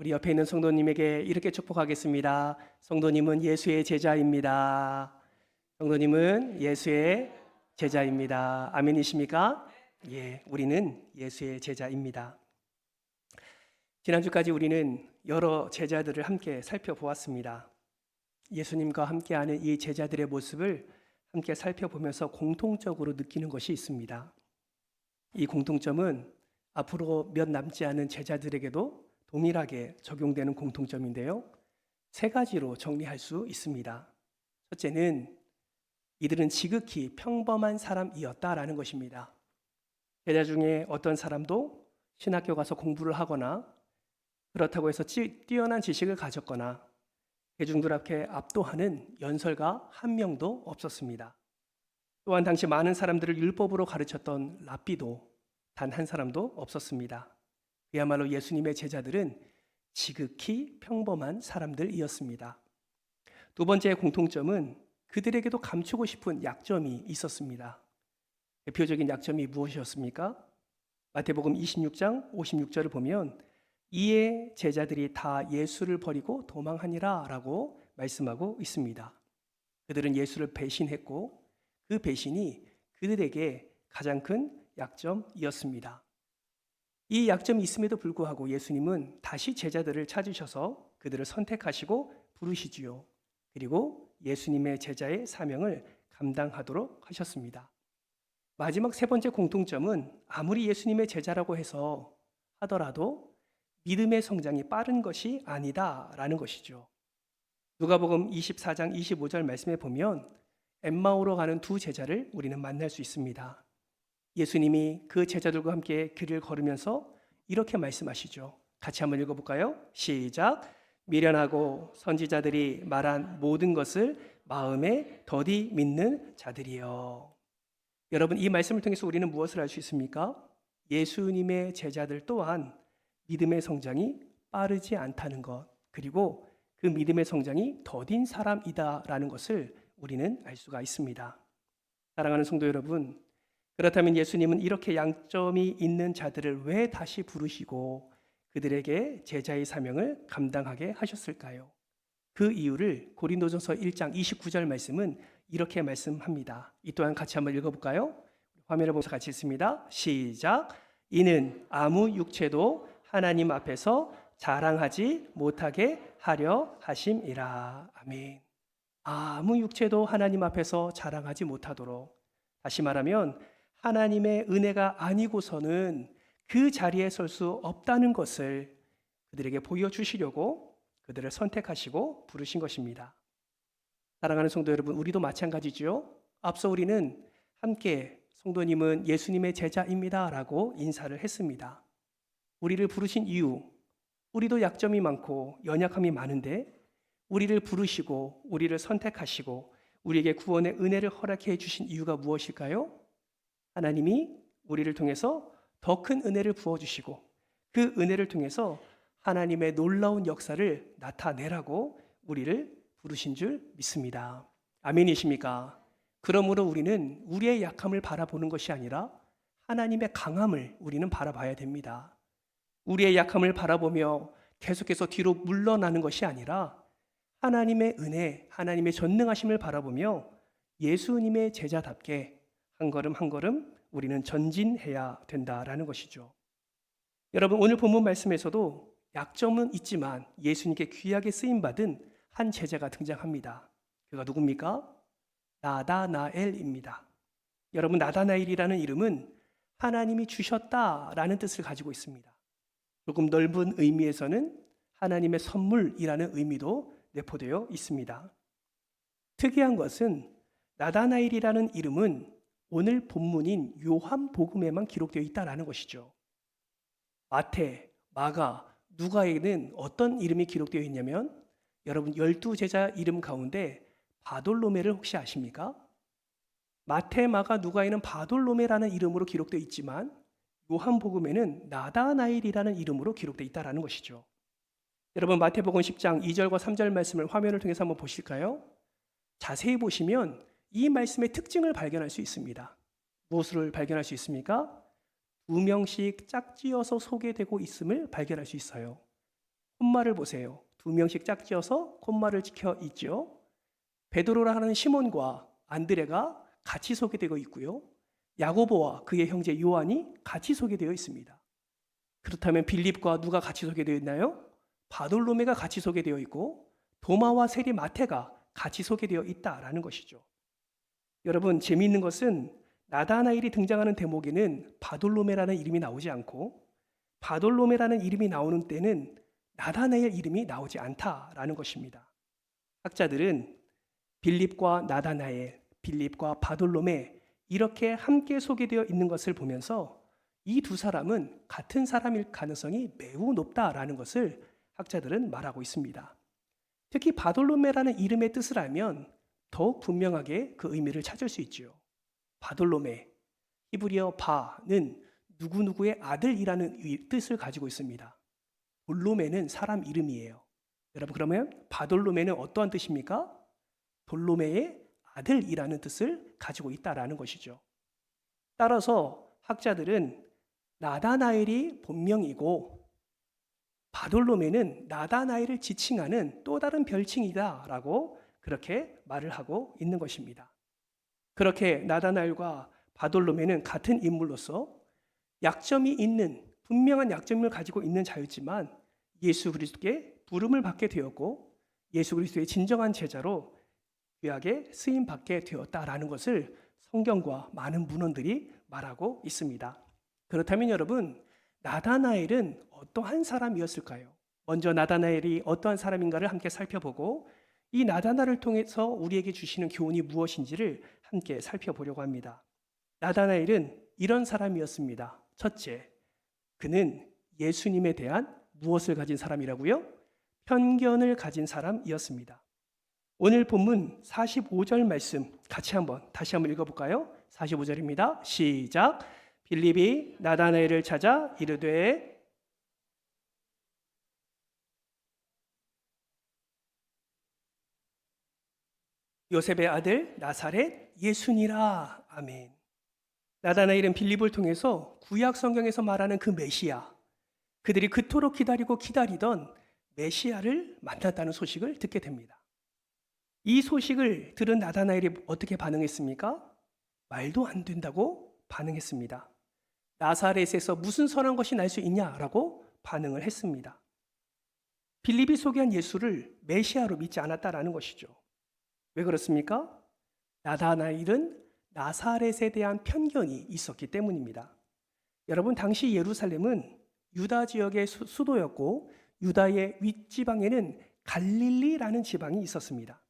우리 옆에 있는 성도님에게 이렇게 축복하겠습니다. 성도님은 예수의 제자입니다. 성도님은 예수의 제자입니다. 아멘이십니까? 예, 우리는 예수의 제자입니다. 지난주까지 우리는 여러 제자들을 함께 살펴보았습니다. 예수님과 함께하는 이 제자들의 모습을 함께 살펴보면서 공통적으로 느끼는 것이 있습니다. 이 공통점은 앞으로 몇 남지 않은 제자들에게도 동일하게 적용되는 공통점인데요. 세 가지로 정리할 수 있습니다. 첫째는 이들은 지극히 평범한 사람이었다라는 것입니다. 제자 중에 어떤 사람도 신학교 가서 공부를 하거나 그렇다고 해서 뛰어난 지식을 가졌거나 대중들 앞에 압도하는 연설가 한 명도 없었습니다. 또한 당시 많은 사람들을 율법으로 가르쳤던 랍비도 단 한 사람도 없었습니다. 그야말로 예수님의 제자들은 지극히 평범한 사람들이었습니다. 두 번째 공통점은 그들에게도 감추고 싶은 약점이 있었습니다. 대표적인 약점이 무엇이었습니까? 마태복음 26장 56절을 보면 이에 제자들이 다 예수를 버리고 도망하니라 라고 말씀하고 있습니다. 그들은 예수를 배신했고 그 배신이 그들에게 가장 큰 약점이었습니다. 이 약점이 있음에도 불구하고 예수님은 다시 제자들을 찾으셔서 그들을 선택하시고 부르시지요. 그리고 예수님의 제자의 사명을 감당하도록 하셨습니다. 마지막 세 번째 공통점은 아무리 예수님의 제자라고 해서 하더라도 믿음의 성장이 빠른 것이 아니다라는 것이죠. 누가복음 24장 25절 말씀에 보면 엠마오로 가는 두 제자를 우리는 만날 수 있습니다. 예수님이 그 제자들과 함께 길을 걸으면서 이렇게 말씀하시죠. 같이 한번 읽어볼까요? 시작. 미련하고 선지자들이 말한 모든 것을 마음에 더디 믿는 자들이여. 여러분, 이 말씀을 통해서 우리는 무엇을 알 수 있습니까? 예수님의 제자들 또한 믿음의 성장이 빠르지 않다는 것, 그리고 그 믿음의 성장이 더딘 사람이다라는 것을 우리는 알 수가 있습니다. 사랑하는 성도 여러분, 그렇다면 예수님은 이렇게 양점이 있는 자들을 왜 다시 부르시고 그들에게 제자의 사명을 감당하게 하셨을까요? 그 이유를 고린도전서 1장 29절 말씀은 이렇게 말씀합니다. 이 또한 같이 한번 읽어볼까요? 화면을 보면서 같이 읽습니다. 시작. 이는 아무 육체도 하나님 앞에서 자랑하지 못하게 하려 하심이라. 아멘. 아무 육체도 하나님 앞에서 자랑하지 못하도록, 다시 말하면 하나님의 은혜가 아니고서는 그 자리에 설 수 없다는 것을 그들에게 보여주시려고 그들을 선택하시고 부르신 것입니다. 사랑하는 성도 여러분, 우리도 마찬가지죠. 앞서 우리는 함께 성도님은 예수님의 제자입니다 라고 인사를 했습니다. 우리를 부르신 이유, 우리도 약점이 많고 연약함이 많은데 우리를 부르시고 우리를 선택하시고 우리에게 구원의 은혜를 허락해 주신 이유가 무엇일까요? 하나님이 우리를 통해서 더 큰 은혜를 부어주시고 그 은혜를 통해서 하나님의 놀라운 역사를 나타내라고 우리를 부르신 줄 믿습니다. 아멘이십니까? 그러므로 우리는 우리의 약함을 바라보는 것이 아니라 하나님의 강함을 우리는 바라봐야 됩니다. 우리의 약함을 바라보며 계속해서 뒤로 물러나는 것이 아니라 하나님의 은혜, 하나님의 전능하심을 바라보며 예수님의 제자답게 한 걸음 한 걸음 우리는 전진해야 된다라는 것이죠. 여러분, 오늘 본문 말씀에서도 약점은 있지만 예수님께 귀하게 쓰임받은 한 제자가 등장합니다. 그가 누굽니까? 나다나엘입니다. 여러분, 나다나엘이라는 이름은 하나님이 주셨다라는 뜻을 가지고 있습니다. 조금 넓은 의미에서는 하나님의 선물이라는 의미도 내포되어 있습니다. 특이한 것은 나다나엘이라는 이름은 오늘 본문인 요한복음에만 기록되어 있다는 것이죠. 마태, 마가, 누가에는 어떤 이름이 기록되어 있냐면 여러분 12제자 이름 가운데 바돌로메를 혹시 아십니까? 마태, 마가, 누가에는 바돌로메라는 이름으로 기록되어 있지만 요한복음에는 나다나엘이라는 이름으로 기록되어 있다는 것이죠. 여러분, 마태복음 10장 2절과 3절 말씀을 화면을 통해서 한번 보실까요? 자세히 보시면 이 말씀의 특징을 발견할 수 있습니다. 무엇을 발견할 수 있습니까? 2명씩 짝지어서 소개되고 있음을 발견할 수 있어요. 콤마를 보세요. 2명씩 짝지어서 콤마를 지켜 있죠. 베드로라 하는 시몬과 안드레가 같이 소개되고 있고요. 야고보와 그의 형제 요한이 같이 소개되어 있습니다. 그렇다면 빌립과 누가 같이 소개되어 있나요? 바돌로메가 같이 소개되어 있고 도마와 세리 마테가 같이 소개되어 있다라는 것이죠. 여러분, 재미있는 것은 나다나엘이 등장하는 대목에는 바돌로메라는 이름이 나오지 않고 바돌로메라는 이름이 나오는 때는 나다나엘 이름이 나오지 않다라는 것입니다. 학자들은 빌립과 나다나엘, 빌립과 바돌로메 이렇게 함께 소개되어 있는 것을 보면서 이 두 사람은 같은 사람일 가능성이 매우 높다라는 것을 학자들은 말하고 있습니다. 특히 바돌로메라는 이름의 뜻을 알면 더욱 분명하게 그 의미를 찾을 수 있죠. 바돌로메, 히브리어 바는 누구누구의 아들이라는 뜻을 가지고 있습니다. 돌로메는 사람 이름이에요. 여러분, 그러면 바돌로메는 어떠한 뜻입니까? 돌로메의 아들이라는 뜻을 가지고 있다라는 것이죠. 따라서 학자들은 나다나엘이 본명이고 바돌로메는 나다나엘을 지칭하는 또 다른 별칭이다라고 그렇게 말을 하고 있는 것입니다. 그렇게 나다나엘과 바돌로메는 같은 인물로서 약점이 있는 분명한 약점을 가지고 있는 자였지만 예수 그리스도께 부름을 받게 되었고 예수 그리스도의 진정한 제자로 귀하게 쓰임 받게 되었다라는 것을 성경과 많은 문헌들이 말하고 있습니다. 그렇다면 여러분, 나다나엘은 어떠한 사람이었을까요? 먼저 나다나엘이 어떠한 사람인가를 함께 살펴보고 이 나다나엘을 통해서 우리에게 주시는 교훈이 무엇인지를 함께 살펴보려고 합니다. 나다나엘은 이런 사람이었습니다. 첫째, 그는 예수님에 대한 무엇을 가진 사람이라고요? 편견을 가진 사람이었습니다. 오늘 본문 45절 말씀 다시 한번 읽어볼까요? 45절입니다. 시작. 빌립이 나다나엘을 찾아 이르되 요셉의 아들 나사렛 예수니라. 아멘. 나다나엘은 빌립을 통해서 구약 성경에서 말하는 그 메시아, 그들이 그토록 기다리던 메시아를 만났다는 소식을 듣게 됩니다. 이 소식을 들은 나다나엘이 어떻게 반응했습니까? 말도 안 된다고 반응했습니다. 나사렛에서 무슨 선한 것이 날 수 있냐라고 반응을 했습니다. 빌립이 소개한 예수를 메시아로 믿지 않았다라는 것이죠. 왜 그렇습니까? 나다나엘은 나사렛에 대한 편견이 있었기 때문입니다. 여러분, 당시 예루살렘은 유다 지역의 수도였고 유다의 윗지방에는 갈릴리라는 지방이 있었습니다.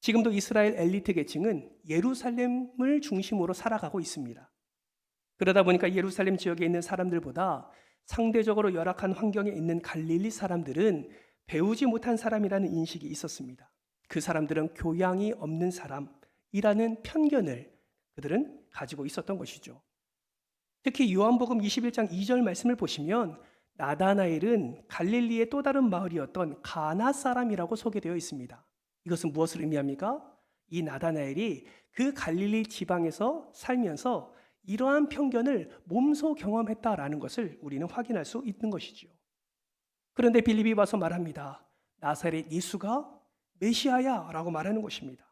지금도 이스라엘 엘리트 계층은 예루살렘을 중심으로 살아가고 있습니다. 그러다 보니까 예루살렘 지역에 있는 사람들보다 상대적으로 열악한 환경에 있는 갈릴리 사람들은 배우지 못한 사람이라는 인식이 있었습니다. 그 사람들은 교양이 없는 사람이라는 편견을 그들은 가지고 있었던 것이죠. 특히 요한복음 21장 2절 말씀을 보시면 나다나엘은 갈릴리의 또 다른 마을이었던 가나 사람이라고 소개되어 있습니다. 이것은 무엇을 의미합니까? 이 나다나엘이 그 갈릴리 지방에서 살면서 이러한 편견을 몸소 경험했다라는 것을 우리는 확인할 수 있는 것이죠. 그런데 빌립이 와서 말합니다. 나사렛 예수가 메시아야 라고 말하는 것입니다.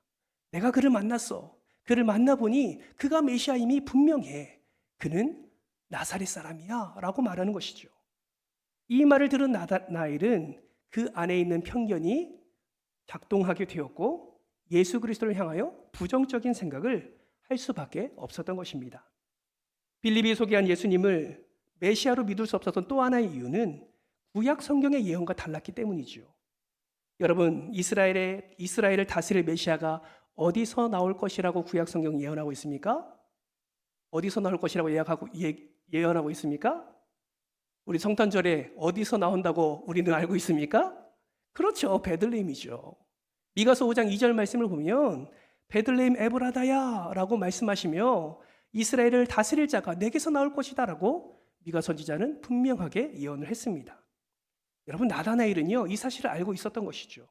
내가 그를 만났어. 그를 만나보니 그가 메시아임이 분명해. 그는 나사렛 사람이야 라고 말하는 것이죠. 이 말을 들은 나다나엘은 그 안에 있는 편견이 작동하게 되었고 예수 그리스도를 향하여 부정적인 생각을 할 수밖에 없었던 것입니다. 빌립이 소개한 예수님을 메시아로 믿을 수 없었던 또 하나의 이유는 구약 성경의 예언과 달랐기 때문이죠. 여러분, 이스라엘을 다스릴 메시아가 어디서 나올 것이라고 구약 성경이 예언하고 있습니까? 어디서 나올 것이라고 예언하고 있습니까? 우리 성탄절에 어디서 나온다고 우리는 알고 있습니까? 그렇죠. 베들레헴이죠. 미가서 5장 2절 말씀을 보면 베들레헴 에브라다야 라고 말씀하시며 이스라엘을 다스릴 자가 내게서 나올 것이다 라고 미가 선지자는 분명하게 예언을 했습니다. 여러분, 나다나엘은요 이 사실을 알고 있었던 것이죠.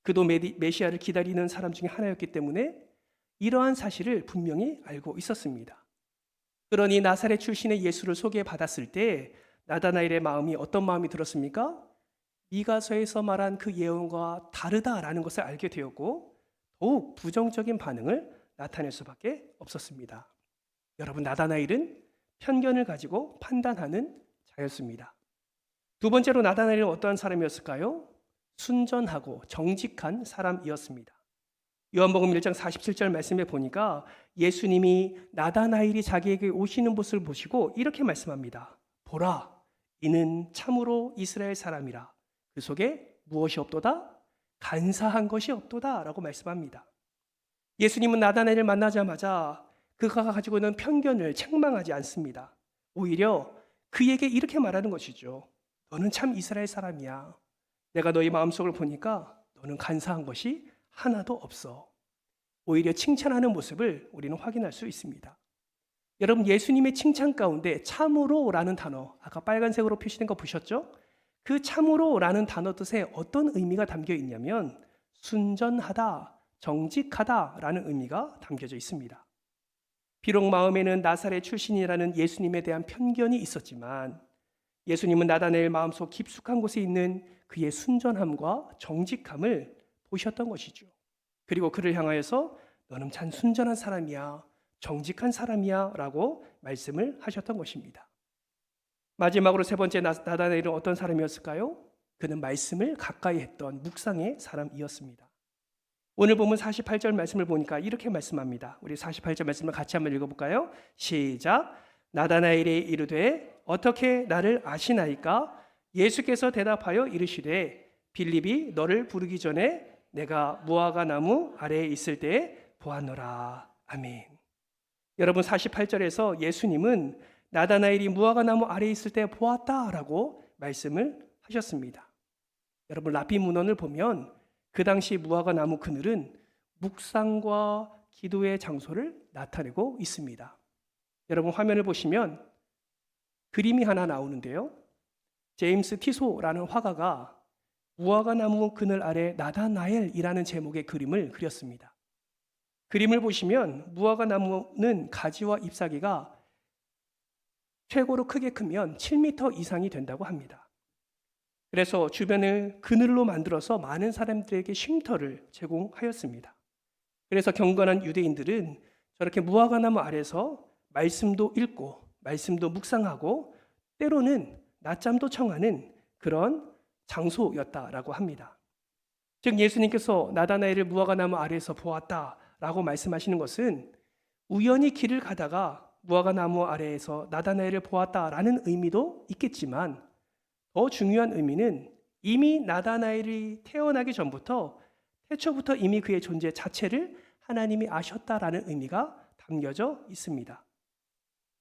그도 메시아를 기다리는 사람 중에 하나였기 때문에 이러한 사실을 분명히 알고 있었습니다. 그러니 나사렛 출신의 예수를 소개받았을 때 나다나엘의 마음이 어떤 마음이 들었습니까? 미가서에서 말한 그 예언과 다르다라는 것을 알게 되었고 더욱 부정적인 반응을 나타낼 수밖에 없었습니다. 여러분, 나다나엘은 편견을 가지고 판단하는 자였습니다. 두 번째로 나다나엘은 어떠한 사람이었을까요? 순전하고 정직한 사람이었습니다. 요한복음 1장 47절 말씀에 보니까 예수님이 나다나엘이 자기에게 오시는 모습을 보시고 이렇게 말씀합니다. 보라, 이는 참으로 이스라엘 사람이라. 그 속에 무엇이 없도다? 간사한 것이 없도다 라고 말씀합니다. 예수님은 나다나엘을 만나자마자 그가 가지고 있는 편견을 책망하지 않습니다. 오히려 그에게 이렇게 말하는 것이죠. 너는 참 이스라엘 사람이야. 내가 너희 마음속을 보니까 너는 간사한 것이 하나도 없어. 오히려 칭찬하는 모습을 우리는 확인할 수 있습니다. 여러분, 예수님의 칭찬 가운데 참으로라는 단어, 아까 빨간색으로 표시된 거 보셨죠? 그 참으로라는 단어 뜻에 어떤 의미가 담겨 있냐면 순전하다, 정직하다라는 의미가 담겨져 있습니다. 비록 마음에는 나사렛 출신이라는 예수님에 대한 편견이 있었지만 예수님은 나다나엘 마음속 깊숙한 곳에 있는 그의 순전함과 정직함을 보셨던 것이죠. 그리고 그를 향하여서 너는 참 순전한 사람이야, 정직한 사람이야 라고 말씀을 하셨던 것입니다. 마지막으로 세 번째 나다나엘은 어떤 사람이었을까요? 그는 말씀을 가까이 했던 묵상의 사람이었습니다. 오늘 보면 48절 말씀을 보니까 이렇게 말씀합니다. 우리 48절 말씀을 같이 한번 읽어볼까요? 시작. 나다나엘이 이르되 어떻게 나를 아시나이까? 예수께서 대답하여 이르시되 빌립이 너를 부르기 전에 내가 무화과 나무 아래에 있을 때에 보았노라. 아멘. 여러분, 48절에서 예수님은 나다나엘이 무화과 나무 아래에 있을 때 보았다라고 말씀을 하셨습니다. 여러분, 라피 문헌을 보면 그 당시 무화과 나무 그늘은 묵상과 기도의 장소를 나타내고 있습니다. 여러분, 화면을 보시면 그림이 하나 나오는데요. 제임스 티소라는 화가가 무화과 나무 그늘 아래 나다나엘이라는 제목의 그림을 그렸습니다. 그림을 보시면 무화과 나무는 가지와 잎사귀가 최고로 크게 크면 7m 이상이 된다고 합니다. 그래서 주변을 그늘로 만들어서 많은 사람들에게 쉼터를 제공하였습니다. 그래서 경건한 유대인들은 저렇게 무화과 나무 아래서 말씀도 읽고 말씀도 묵상하고 때로는 낮잠도 청하는 그런 장소였다라고 합니다. 즉 예수님께서 나다나엘을 무화과 나무 아래에서 보았다라고 말씀하시는 것은 우연히 길을 가다가 무화과 나무 아래에서 나다나엘을 보았다라는 의미도 있겠지만 더 중요한 의미는 이미 나다나엘이 태어나기 전부터 태초부터 이미 그의 존재 자체를 하나님이 아셨다라는 의미가 담겨져 있습니다.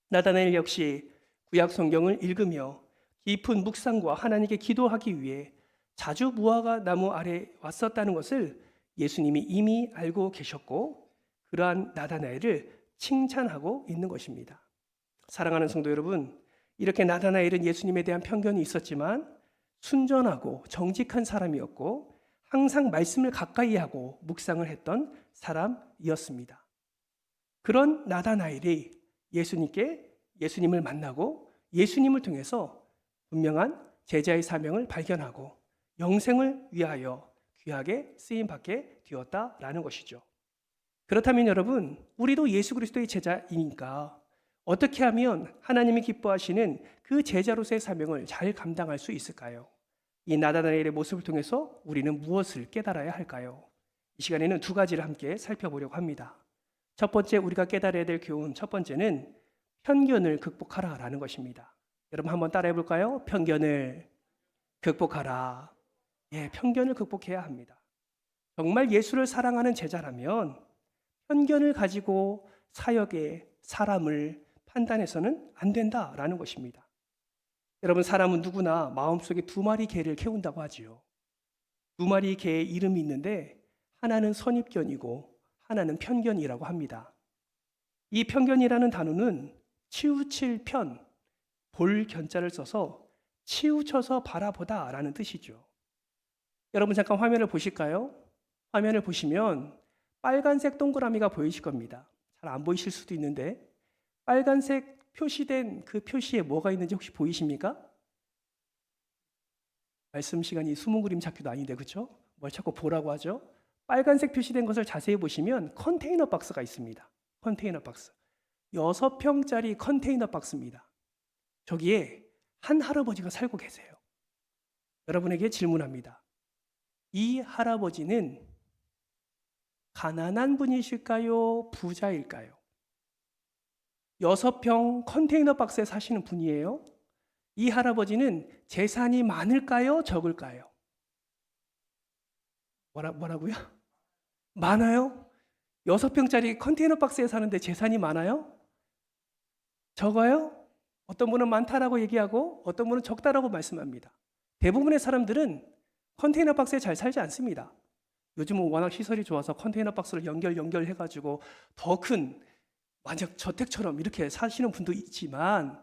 나다나엘 역시 구약 성경을 읽으며 깊은 묵상과 하나님께 기도하기 위해 자주 무화과 나무 아래 왔었다는 것을 예수님이 이미 알고 계셨고 그러한 나다나엘을 칭찬하고 있는 것입니다. 사랑하는 성도 여러분, 이렇게 나다나엘은 예수님에 대한 편견이 있었지만 순전하고 정직한 사람이었고 항상 말씀을 가까이 하고 묵상을 했던 사람이었습니다. 그런 나다나엘이 예수님을 만나고 예수님을 통해서 분명한 제자의 사명을 발견하고 영생을 위하여 귀하게 쓰임받게 되었다라는 것이죠. 그렇다면 여러분, 우리도 예수 그리스도의 제자이니까 어떻게 하면 하나님이 기뻐하시는 그 제자로서의 사명을 잘 감당할 수 있을까요? 이 나다나엘의 모습을 통해서 우리는 무엇을 깨달아야 할까요? 이 시간에는 두 가지를 함께 살펴보려고 합니다. 첫 번째, 우리가 깨달아야 될 교훈 첫 번째는 편견을 극복하라라는 것입니다. 여러분 한번 따라해 볼까요? 편견을 극복하라. 예, 편견을 극복해야 합니다. 정말 예수를 사랑하는 제자라면 편견을 가지고 사역에 사람을 판단해서는 안 된다라는 것입니다. 여러분, 사람은 누구나 마음속에 두 마리 개를 키운다고 하지요. 두 마리 개의 이름이 있는데 하나는 선입견이고 하나는 편견이라고 합니다. 이 편견이라는 단어는 치우칠 편, 볼 견자를 써서 치우쳐서 바라보다라는 뜻이죠. 여러분 잠깐 화면을 보실까요? 화면을 보시면 빨간색 동그라미가 보이실 겁니다. 잘 안 보이실 수도 있는데 빨간색 표시된 그 표시에 뭐가 있는지 혹시 보이십니까? 말씀 시간이 숨은 그림 찾기도 아닌데 그렇죠? 뭘 자꾸 보라고 하죠? 빨간색 표시된 것을 자세히 보시면 컨테이너 박스가 있습니다. 컨테이너 박스. 6평짜리 컨테이너 박스입니다. 저기에 한 할아버지가 살고 계세요. 여러분에게 질문합니다. 이 할아버지는 가난한 분이실까요? 부자일까요? 6평 컨테이너 박스에 사시는 분이에요. 이 할아버지는 재산이 많을까요? 적을까요? 뭐라고요? 많아요? 6평짜리 컨테이너 박스에 사는데 재산이 많아요? 적어요? 어떤 분은 많다라고 얘기하고 어떤 분은 적다라고 말씀합니다. 대부분의 사람들은 컨테이너 박스에 잘 살지 않습니다. 요즘은 워낙 시설이 좋아서 컨테이너 박스를 연결해가지고 더 큰 완전 저택처럼 이렇게 사시는 분도 있지만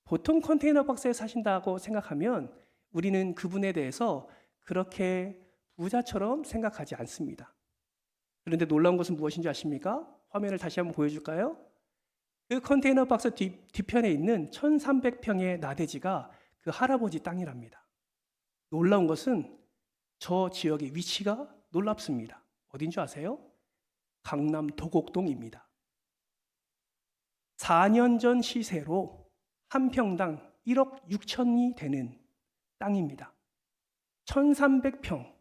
보통 컨테이너 박스에 사신다고 생각하면 우리는 그분에 대해서 그렇게 부자처럼 생각하지 않습니다. 그런데 놀라운 것은 무엇인지 아십니까? 화면을 다시 한번 보여줄까요? 그 컨테이너 박스 뒤편에 있는 1300평의 나대지가 그 할아버지 땅이랍니다. 놀라운 것은 저 지역의 위치가 놀랍습니다. 어딘 줄 아세요? 강남 도곡동입니다. 4년 전 시세로 한 평당 1억 6천이 되는 땅입니다. 1300평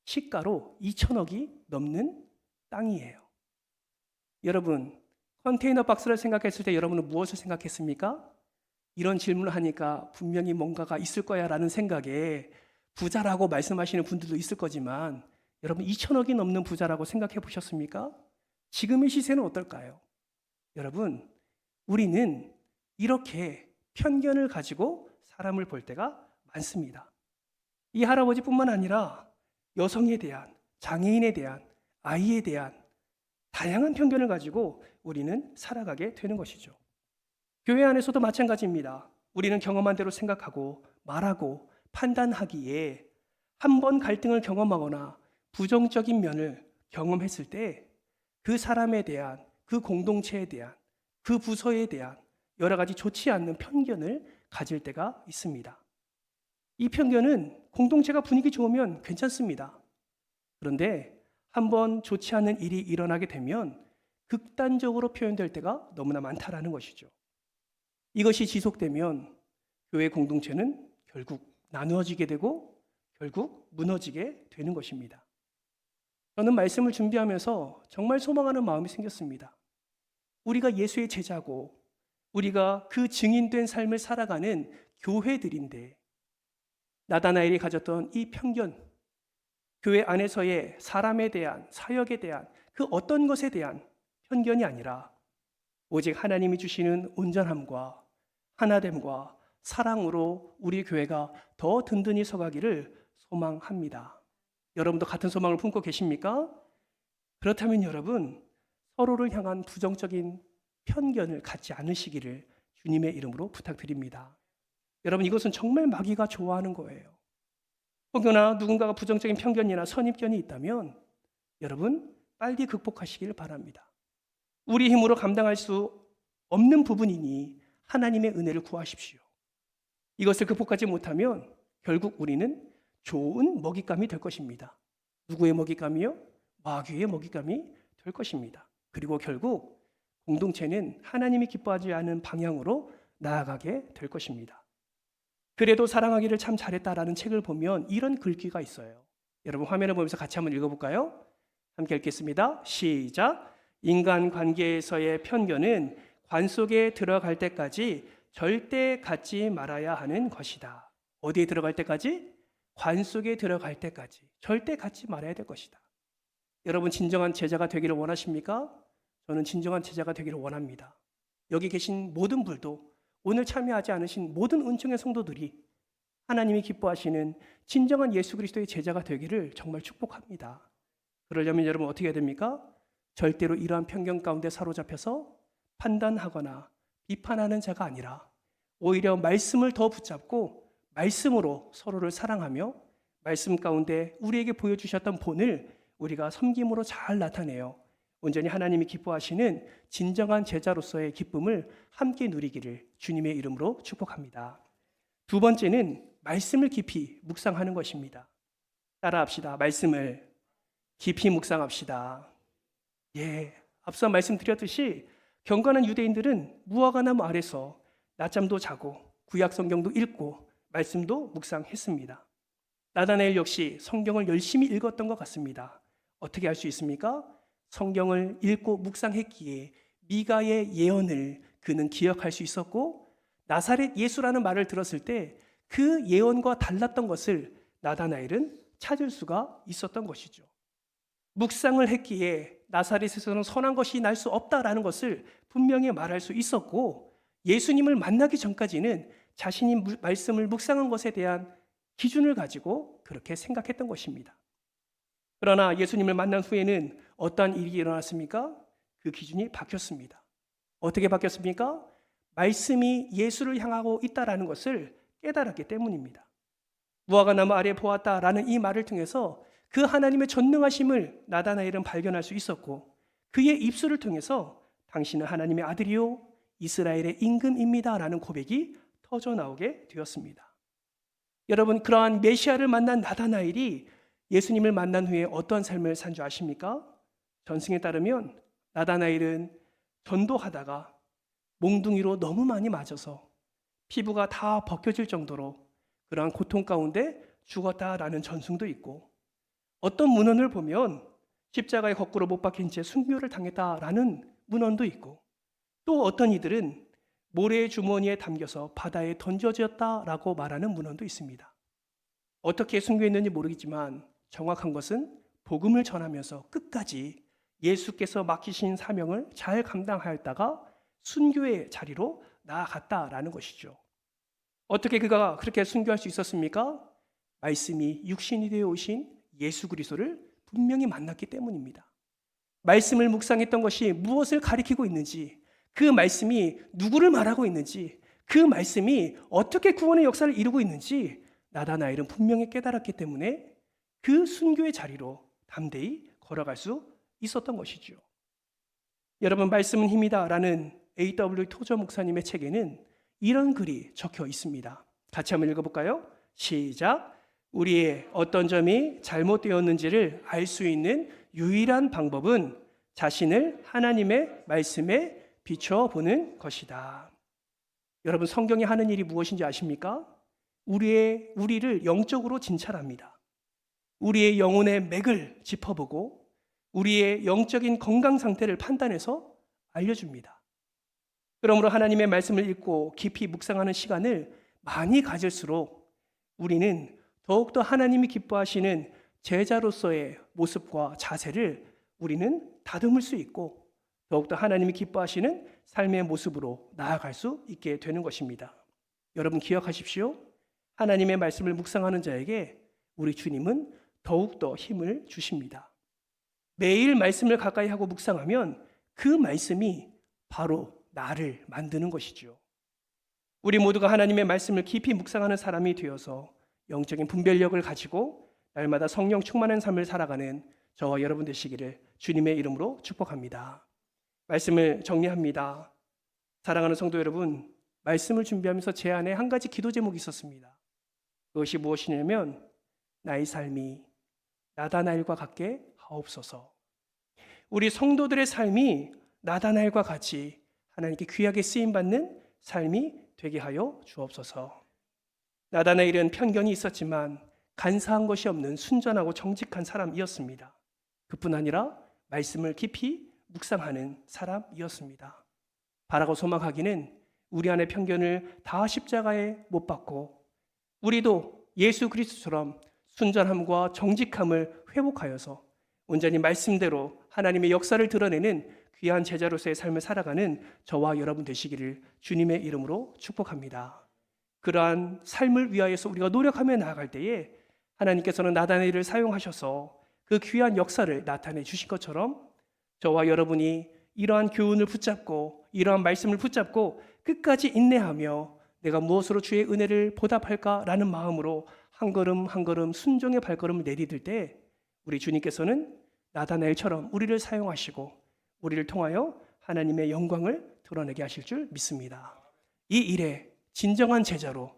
시가로 2천억이 넘는 땅이에요. 여러분, 컨테이너 박스를 생각했을 때 여러분은 무엇을 생각했습니까? 이런 질문을 하니까 분명히 뭔가가 있을 거야 라는 생각에 부자라고 말씀하시는 분들도 있을 거지만 여러분 2천억이 넘는 부자라고 생각해 보셨습니까? 지금의 시세는 어떨까요? 여러분, 우리는 이렇게 편견을 가지고 사람을 볼 때가 많습니다. 이 할아버지뿐만 아니라 여성에 대한, 장애인에 대한, 아이에 대한 다양한 편견을 가지고 우리는 살아가게 되는 것이죠. 교회 안에서도 마찬가지입니다. 우리는 경험한 대로 생각하고 말하고 판단하기에 한 번 갈등을 경험하거나 부정적인 면을 경험했을 때 그 사람에 대한, 그 공동체에 대한, 그 부서에 대한 여러 가지 좋지 않는 편견을 가질 때가 있습니다. 이 편견은 공동체가 분위기 좋으면 괜찮습니다. 그런데 한번 좋지 않은 일이 일어나게 되면 극단적으로 표현될 때가 너무나 많다라는 것이죠. 이것이 지속되면 교회 공동체는 결국 나누어지게 되고 결국 무너지게 되는 것입니다. 저는 말씀을 준비하면서 정말 소망하는 마음이 생겼습니다. 우리가 예수의 제자고 우리가 그 증인된 삶을 살아가는 교회들인데 나다나엘이 가졌던 이 편견, 교회 안에서의 사람에 대한, 사역에 대한 그 어떤 것에 대한 편견이 아니라 오직 하나님이 주시는 온전함과 하나됨과 사랑으로 우리 교회가 더 든든히 서가기를 소망합니다. 여러분도 같은 소망을 품고 계십니까? 그렇다면 여러분, 서로를 향한 부정적인 편견을 갖지 않으시기를 주님의 이름으로 부탁드립니다. 여러분, 이것은 정말 마귀가 좋아하는 거예요. 혹여나 누군가가 부정적인 편견이나 선입견이 있다면 여러분, 빨리 극복하시길 바랍니다. 우리 힘으로 감당할 수 없는 부분이니 하나님의 은혜를 구하십시오. 이것을 극복하지 못하면 결국 우리는 좋은 먹잇감이 될 것입니다. 누구의 먹잇감이요? 마귀의 먹잇감이 될 것입니다. 그리고 결국 공동체는 하나님이 기뻐하지 않은 방향으로 나아가게 될 것입니다. 그래도 사랑하기를 참 잘했다라는 책을 보면 이런 글귀가 있어요. 여러분 화면을 보면서 같이 한번 읽어볼까요? 함께 읽겠습니다. 시작. 인간관계에서의 편견은 관 속에 들어갈 때까지 절대 갖지 말아야 하는 것이다. 어디에 들어갈 때까지? 관 속에 들어갈 때까지 절대 갖지 말아야 될 것이다. 여러분 진정한 제자가 되기를 원하십니까? 저는 진정한 제자가 되기를 원합니다. 여기 계신 모든 분도 오늘 참여하지 않으신 모든 은총의 성도들이 하나님이 기뻐하시는 진정한 예수 그리스도의 제자가 되기를 정말 축복합니다. 그러려면 여러분 어떻게 해야 됩니까? 절대로 이러한 편견 가운데 사로잡혀서 판단하거나 비판하는 자가 아니라 오히려 말씀을 더 붙잡고 말씀으로 서로를 사랑하며 말씀 가운데 우리에게 보여주셨던 본을 우리가 섬김으로 잘 나타내어 온전히 하나님이 기뻐하시는 진정한 제자로서의 기쁨을 함께 누리기를 주님의 이름으로 축복합니다. 두 번째는 말씀을 깊이 묵상하는 것입니다. 따라합시다. 말씀을 깊이 묵상합시다. 예, 앞서 말씀드렸듯이 경건한 유대인들은 무화과나무 아래서 낮잠도 자고 구약 성경도 읽고 말씀도 묵상했습니다. 나다나엘 역시 성경을 열심히 읽었던 것 같습니다. 어떻게 할 수 있습니까? 성경을 읽고 묵상했기에 미가의 예언을 그는 기억할 수 있었고, 나사렛 예수라는 말을 들었을 때 그 예언과 달랐던 것을 나다나엘은 찾을 수가 있었던 것이죠. 묵상을 했기에 나사렛에서는 선한 것이 날 수 없다라는 것을 분명히 말할 수 있었고, 예수님을 만나기 전까지는 자신이 말씀을 묵상한 것에 대한 기준을 가지고 그렇게 생각했던 것입니다. 그러나 예수님을 만난 후에는 어떠한 일이 일어났습니까? 그 기준이 바뀌었습니다. 어떻게 바뀌었습니까? 말씀이 예수를 향하고 있다라는 것을 깨달았기 때문입니다. 무화과나무 아래 보았다라는 이 말을 통해서 그 하나님의 전능하심을 나다나엘은 발견할 수 있었고, 그의 입술을 통해서 당신은 하나님의 아들이요 이스라엘의 임금입니다라는 고백이 터져 나오게 되었습니다. 여러분, 그러한 메시아를 만난 나다나엘이 예수님을 만난 후에 어떠한 삶을 산 줄 아십니까? 전승에 따르면 나다나엘은 전도하다가 몽둥이로 너무 많이 맞아서 피부가 다 벗겨질 정도로 그러한 고통 가운데 죽었다라는 전승도 있고, 어떤 문헌을 보면 십자가에 거꾸로 못 박힌 채 순교를 당했다라는 문헌도 있고, 또 어떤 이들은 모래의 주머니에 담겨서 바다에 던져졌다라고 말하는 문헌도 있습니다. 어떻게 순교했는지 모르겠지만 정확한 것은 복음을 전하면서 끝까지 예수께서 맡기신 사명을 잘 감당하였다가 순교의 자리로 나아갔다라는 것이죠. 어떻게 그가 그렇게 순교할 수 있었습니까? 말씀이 육신이 되어 오신 예수 그리스도를 분명히 만났기 때문입니다. 말씀을 묵상했던 것이 무엇을 가리키고 있는지, 그 말씀이 누구를 말하고 있는지, 그 말씀이 어떻게 구원의 역사를 이루고 있는지 나다나엘은 분명히 깨달았기 때문에 그 순교의 자리로 담대히 걸어갈 수 있었던 것이죠. 여러분, 말씀은 힘이다라는 A.W. 토저 목사님의 책에는 이런 글이 적혀 있습니다. 같이 한번 읽어볼까요? 시작. 우리의 어떤 점이 잘못되었는지를 알 수 있는 유일한 방법은 자신을 하나님의 말씀에 비춰보는 것이다. 여러분, 성경이 하는 일이 무엇인지 아십니까? 우리를 영적으로 진찰합니다. 우리의 영혼의 맥을 짚어보고 우리의 영적인 건강 상태를 판단해서 알려줍니다. 그러므로 하나님의 말씀을 읽고 깊이 묵상하는 시간을 많이 가질수록 우리는 더욱더 하나님이 기뻐하시는 제자로서의 모습과 자세를 우리는 다듬을 수 있고, 더욱더 하나님이 기뻐하시는 삶의 모습으로 나아갈 수 있게 되는 것입니다. 여러분, 기억하십시오. 하나님의 말씀을 묵상하는 자에게 우리 주님은 더욱더 힘을 주십니다. 매일 말씀을 가까이 하고 묵상하면 그 말씀이 바로 나를 만드는 것이죠. 우리 모두가 하나님의 말씀을 깊이 묵상하는 사람이 되어서 영적인 분별력을 가지고 날마다 성령 충만한 삶을 살아가는 저와 여러분 되시기를 주님의 이름으로 축복합니다. 말씀을 정리합니다. 사랑하는 성도 여러분, 말씀을 준비하면서 제 안에 한 가지 기도 제목이 있었습니다. 그것이 무엇이냐면, 나의 삶이 나다나엘과 같게 하옵소서. 우리 성도들의 삶이 나다나엘과 같이 하나님께 귀하게 쓰임받는 삶이 되게 하여 주옵소서. 나다나엘은 편견이 있었지만 간사한 것이 없는 순전하고 정직한 사람이었습니다. 그뿐 아니라 말씀을 깊이 묵상하는 사람이었습니다. 바라고 소망하기는 우리 안의 편견을 다 십자가에 못 박고 우리도 예수 그리스도처럼 순전함과 정직함을 회복하여서 온전히 말씀대로 하나님의 역사를 드러내는 귀한 제자로서의 삶을 살아가는 저와 여러분 되시기를 주님의 이름으로 축복합니다. 그러한 삶을 위하여서 우리가 노력하며 나아갈 때에 하나님께서는 나다나엘을 사용하셔서 그 귀한 역사를 나타내 주신 것처럼 저와 여러분이 이러한 교훈을 붙잡고 이러한 말씀을 붙잡고 끝까지 인내하며 내가 무엇으로 주의 은혜를 보답할까라는 마음으로 한 걸음 한 걸음 순종의 발걸음을 내디딜 때 우리 주님께서는 나다나엘처럼 우리를 사용하시고 우리를 통하여 하나님의 영광을 드러내게 하실 줄 믿습니다. 이 일에 진정한 제자로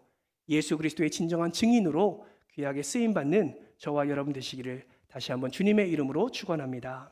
예수 그리스도의 진정한 증인으로 귀하게 쓰임 받는 저와 여러분 되시기를 다시 한번 주님의 이름으로 축원합니다.